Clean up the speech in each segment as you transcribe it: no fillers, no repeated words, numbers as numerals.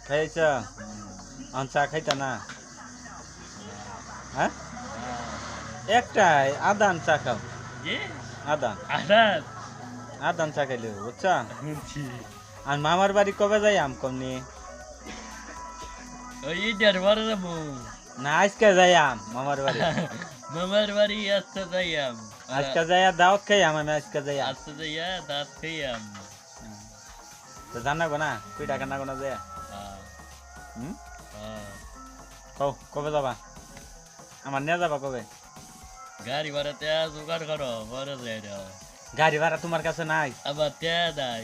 খাইছ আন চা খাইতা না হ্যাঁ একটাই আদান চা খাও আদান আদান চা খাইলে বুঝছা আর মামার বাড়ি কবে যাই আম কমনি না আজকে যাই আম মামার বাড়ি মামার বাড়ি আজকে যাইয়াম আজকে যাই দাওয়াত খাই আমি আজকে যাই আজকে যাইয়া দাঁত খাইয়াম তো জানাবো না তুই টাকা না কোনা যায় কও কবে যাবা আমার নিয়ে যাবা কবে গাড়ি ভাড়াতে জোগাড় করো বড় যাই গাড়ি ভাড়া তোমার কাছে নাই আবার তে নাই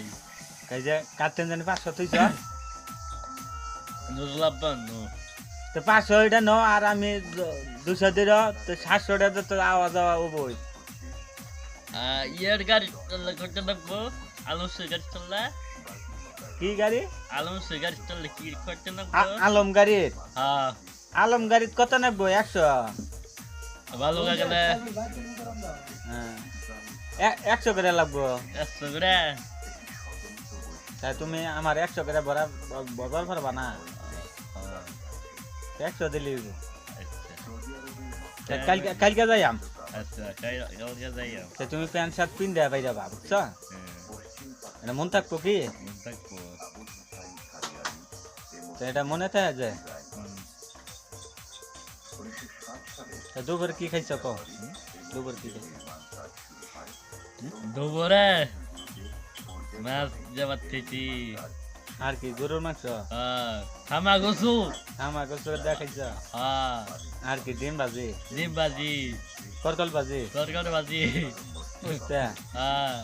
এই যে কাটতেন জানি 500 তুইছ নুরলাব্বান তো 500 এটা নাও আর আমি 200 দিল তো 700 টাকা তো আওয়া যাওয়া ওবই ইয়ার গাড়ি চললে করতে লাগবো আলম সে গাড়ি চললে কি গাড়ি আলম সে গাড়ি চললে কি করতে লাগবো আলম গাড়ির হ্যাঁ আলম গাড়ির কত নেবো 100 ভালো গেলে হ্যাঁ 100 করে লাগবো 100 করে তাই তুমি আমার 100 করে ভরা বদল পারবা না 100 দিলি কালকে যাইয়াম আচ্ছা কালকে যাইয়াম তুমি প্যান্ট শার্ট পিন দেয়া পাই যাবা বুঝছো এটা মন থাকবো কি এটা মনে থাকে যে দুপুর কি খাইছ কো দুপুর কি খাইছ দুপুরে মাছ যাবার থেকে আর কি গরুর মাংস থামা গসু দেখাইছ আর কি ডিম ভাজি করকল ভাজি তরকারি ভাজি বুঝতে হ্যাঁ